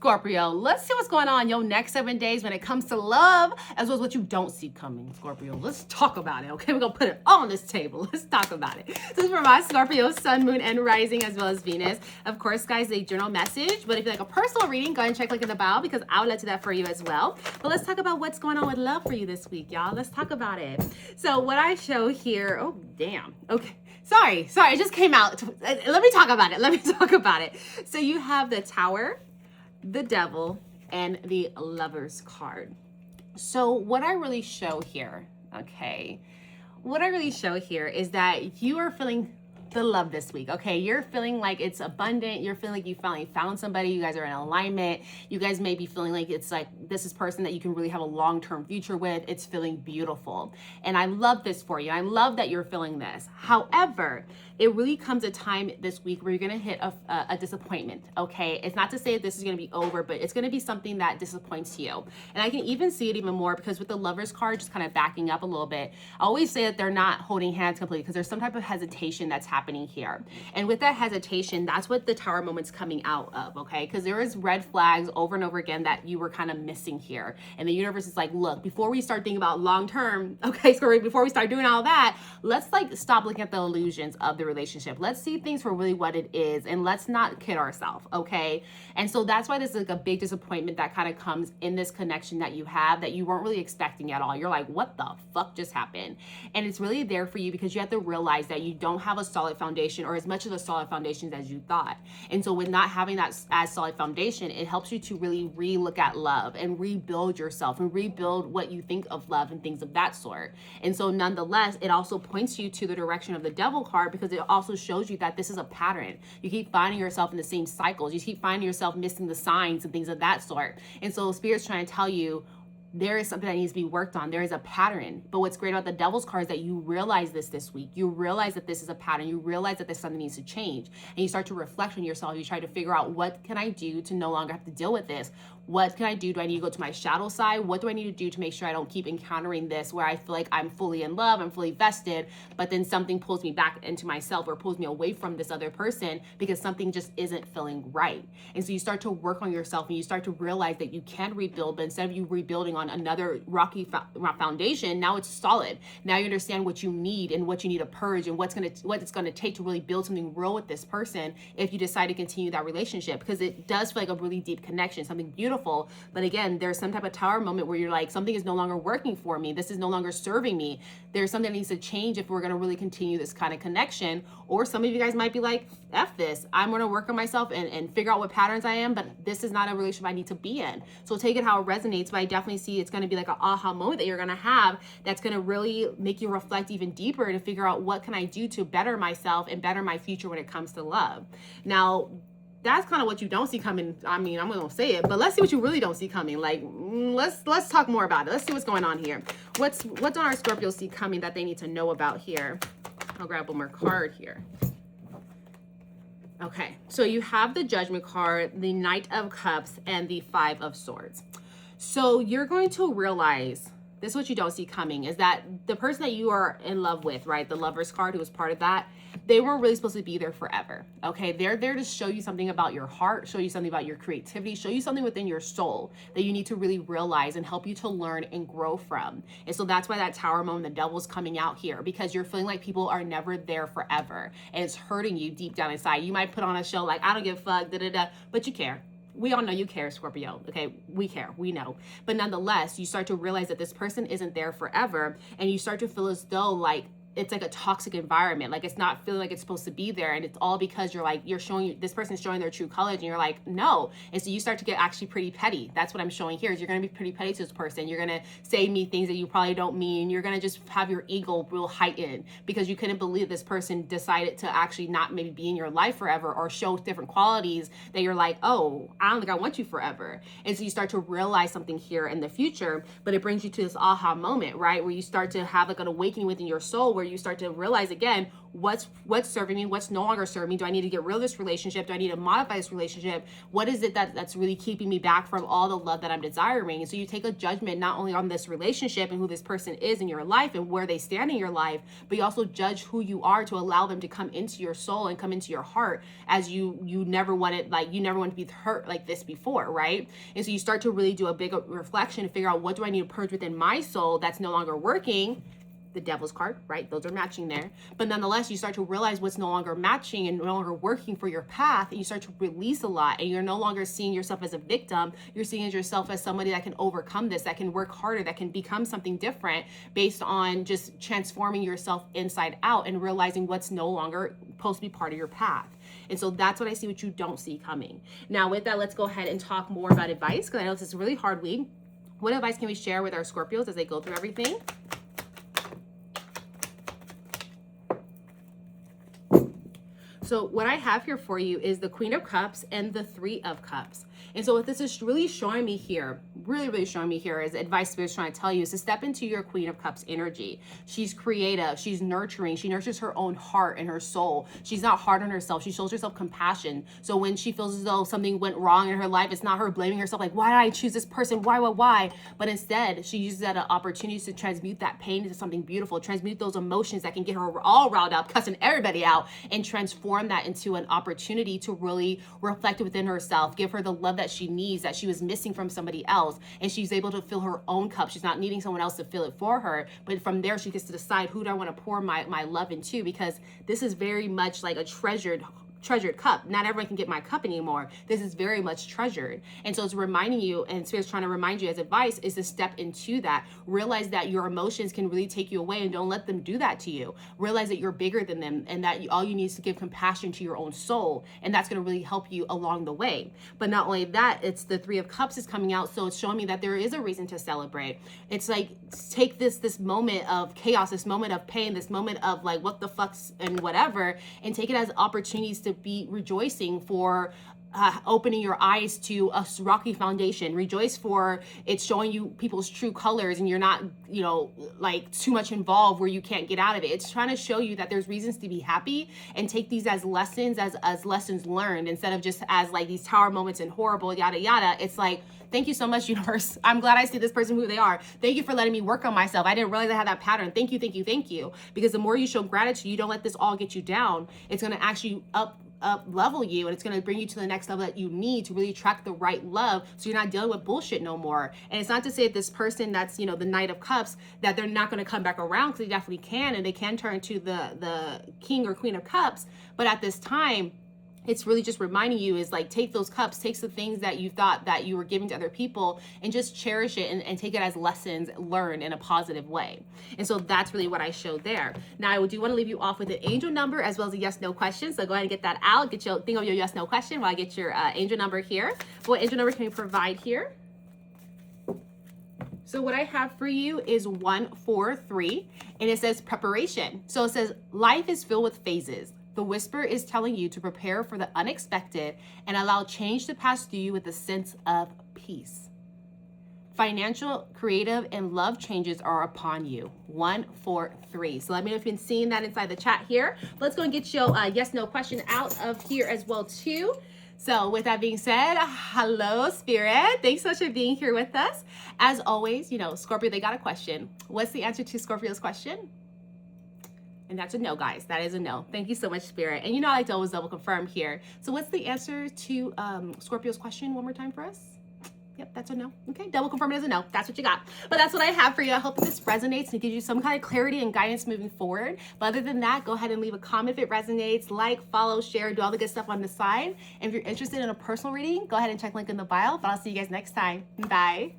Scorpio. Let's see what's going on your next 7 days when it comes to love, as well as what you don't see coming, Scorpio. Let's talk about it, okay? We're going to put it all on this table. Let's talk about it. This is for my Scorpio, Sun, Moon, and Rising, as well as Venus. Of course, guys, a general message, but if you'd like a personal reading, go ahead and check link in the bio because I would love to do that for you as well. But let's talk about what's going on with love for you this week, y'all. Let's talk about it. So what I show here, oh, damn. Okay. Sorry, it just came out. Let me talk about it. So you have the Tower, the Devil, and the Lover's card. So what I really show here, okay, is that you are feeling the love this week, okay? You're feeling like it's abundant. You're feeling like you finally found somebody. You guys are in alignment. You guys may be feeling like it's like this is person that you can really have a long-term future with. It's feeling beautiful. And I love this for you. I love that you're feeling this. However, it really comes a time this week where you're going to hit a disappointment, okay? It's not to say that this is going to be over, but it's going to be something that disappoints you. And I can even see it even more because with the Lover's card, just kind of backing up a little bit, I always say that they're not holding hands completely because there's some type of hesitation that's happening here. And with that hesitation, that's what the Tower moment's coming out of, okay? Because there is red flags over and over again that you were kind of missing here. And the universe is like, look, before we start thinking about long-term, okay, Scorpio, before we start doing all that, let's like stop looking at the illusions of the relationship. Let's see things for really what it is and let's not kid ourselves, okay? And so that's why this is like a big disappointment that kind of comes in this connection that you have that you weren't really expecting at all. You're like, what the fuck just happened? And it's really there for you because you have to realize that you don't have a solid foundation or as much of a solid foundation as you thought. And so with not having that as solid foundation, it helps you to really re-look at love and rebuild yourself and rebuild what you think of love and things of that sort. And so nonetheless, it also points you to the direction of the Devil card because it also shows you that this is a pattern. You keep finding yourself in the same cycles. You keep finding yourself missing the signs and things of that sort. And so Spirit's trying to tell you there is something that needs to be worked on. There is a pattern. But what's great about the Devil's card is that you realize this week. You realize that this is a pattern. You realize that there's something needs to change. And you start to reflect on yourself. You try to figure out, what can I do to no longer have to deal with this? What can I do? Do I need to go to my shadow side? What do I need to do to make sure I don't keep encountering this where I feel like I'm fully in love, I'm fully vested, but then something pulls me back into myself or pulls me away from this other person because something just isn't feeling right. And so you start to work on yourself and you start to realize that you can rebuild, but instead of you rebuilding on another rocky foundation, now it's solid. Now you understand what you need and what you need to purge and what it's gonna take to really build something real with this person if you decide to continue that relationship, because it does feel like a really deep connection, something beautiful. But again, there's some type of Tower moment where you're like, something is no longer working for me. This is no longer serving me. There's something that needs to change if we're going to really continue this kind of connection. Or some of you guys might be like, F this. I'm going to work on myself and figure out what patterns I am, but this is not a relationship I need to be in. So take it how it resonates, but I definitely see it's going to be like an aha moment that you're going to have that's going to really make you reflect even deeper and figure out what can I do to better myself and better my future when it comes to love. Now, that's kind of what you don't see coming. I mean, I'm gonna say it, but let's see what you really don't see coming. Like, let's talk more about it. Let's see what's going on here. What's on our Scorpio see coming that they need to know about here? I'll grab one more card here. Okay, so you have the Judgment card, the Knight of Cups, and the Five of Swords. So you're going to realize, this is what you don't see coming, is that the person that you are in love with, right, the Lover's card, who was part of that, they weren't really supposed to be there forever, okay? They're there to show you something about your heart, show you something about your creativity, show you something within your soul that you need to really realize and help you to learn and grow from. And so that's why that Tower moment, the Devil's coming out here, because you're feeling like people are never there forever, and it's hurting you deep down inside. You might put on a show like, I don't give a fuck, but you care. We all know you care, Scorpio, okay? We care, we know. But nonetheless, you start to realize that this person isn't there forever, and you start to feel as though like it's like a toxic environment. Like it's not feeling like it's supposed to be there. And it's all because you're showing, this person's showing their true colors and you're like, no. And so you start to get actually pretty petty. That's what I'm showing here is you're going to be pretty petty to this person. You're going to say me things that you probably don't mean. You're going to just have your ego real heightened because you couldn't believe this person decided to actually not maybe be in your life forever or show different qualities that you're like, oh, I don't think I want you forever. And so you start to realize something here in the future, but it brings you to this aha moment, right? Where you start to have like an awakening within your soul where you start to realize again, what's serving me, what's no longer serving me. Do I need to get rid of this relationship? Do I need to modify this relationship? What is it that's really keeping me back from all the love that I'm desiring? And so you take a judgment not only on this relationship and who this person is in your life and where they stand in your life, but you also judge who you are to allow them to come into your soul and come into your heart as you never wanted, like you never wanted to be hurt like this before, right? And so you start to really do a big reflection and figure out, what do I need to purge within my soul that's no longer working? The devil's card, right? Those are matching there. But nonetheless, you start to realize what's no longer matching and no longer working for your path. And you start to release a lot. And you're no longer seeing yourself as a victim. You're seeing yourself as somebody that can overcome this, that can work harder, that can become something different based on just transforming yourself inside out and realizing what's no longer supposed to be part of your path. And so that's what I see, what you don't see coming. Now with that, let's go ahead and talk more about advice, because I know this is a really hard week. What advice can we share with our Scorpios as they go through everything? So what I have here for you is the Queen of Cups and the Three of Cups. And so what this is really showing me here, really showing me here, is advice Spirit's trying to tell you, is to step into your Queen of Cups energy. She's creative, she's nurturing, she nurtures her own heart and her soul. She's not hard on herself, she shows herself compassion. So when she feels as though something went wrong in her life, it's not her blaming herself, like, why did I choose this person, why? But instead, she uses that opportunity to transmute that pain into something beautiful, transmute those emotions that can get her all riled up, cussing everybody out, and transform that into an opportunity to really reflect within herself, give her the love that she needs, that she was missing from somebody else, and she's able to fill her own cup. She's not needing someone else to fill it for her, but from there she gets to decide, who do I want to pour my love into, because this is very much like a treasured cup. Not everyone can get my cup anymore. This is very much treasured. And so it's reminding you, and Spirit's trying to remind you as advice, is to step into that. Realize that your emotions can really take you away, and don't let them do that to you. Realize that you're bigger than them, and that all you need is to give compassion to your own soul, and that's going to really help you along the way. But not only that, it's the Three of Cups is coming out, so it's showing me that there is a reason to celebrate. It's like, take this moment of chaos, this moment of pain, this moment of like what the fucks and whatever, and take it as opportunities to be rejoicing for opening your eyes to a rocky foundation. Rejoice for it's showing you people's true colors, and you're not, like too much involved where you can't get out of it. It's trying to show you that there's reasons to be happy, and take these as lessons, as lessons learned, instead of just as like these tower moments and horrible yada yada. It's like, thank you so much, universe. I'm glad I see this person who they are. Thank you for letting me work on myself. I didn't realize I had that pattern. Thank you. Because the more you show gratitude, you don't let this all get you down. It's going to actually up level you, and it's going to bring you to the next level that you need to really attract the right love, so you're not dealing with bullshit no more. And it's not to say that this person that's, the Knight of Cups, that they're not going to come back around, because they definitely can, and they can turn to the King or Queen of Cups. But at this time, it's really just reminding you, is like, take those cups, take the things that you thought that you were giving to other people, and just cherish it, and take it as lessons learned in a positive way. And so that's really what I showed there. Now I do want to leave you off with an angel number as well as a yes no question. So go ahead and get that out. Think of your yes no question while I get your angel number here. What angel number can we provide here? So what I have for you is 143, and it says preparation. So it says, life is filled with phases. The whisper is telling you to prepare for the unexpected and allow change to pass through you with a sense of peace. Financial, creative, and love changes are upon you. 143. So let me know if you've been seeing that inside the chat here. Let's go and get your yes, no question out of here as well too. So with that being said, hello Spirit. Thanks so much for being here with us. As always, Scorpio, they got a question. What's the answer to Scorpio's question? And that's a no, guys. That is a no. Thank you so much, Spirit. And I like to always double confirm here. So what's the answer to Scorpio's question one more time for us? Yep, that's a no. Okay, double confirm it as a no. That's what you got. But that's what I have for you. I hope this resonates and gives you some kind of clarity and guidance moving forward. But other than that, go ahead and leave a comment if it resonates. Like, follow, share, do all the good stuff on the side. And if you're interested in a personal reading, go ahead and check link in the bio. But I'll see you guys next time. Bye.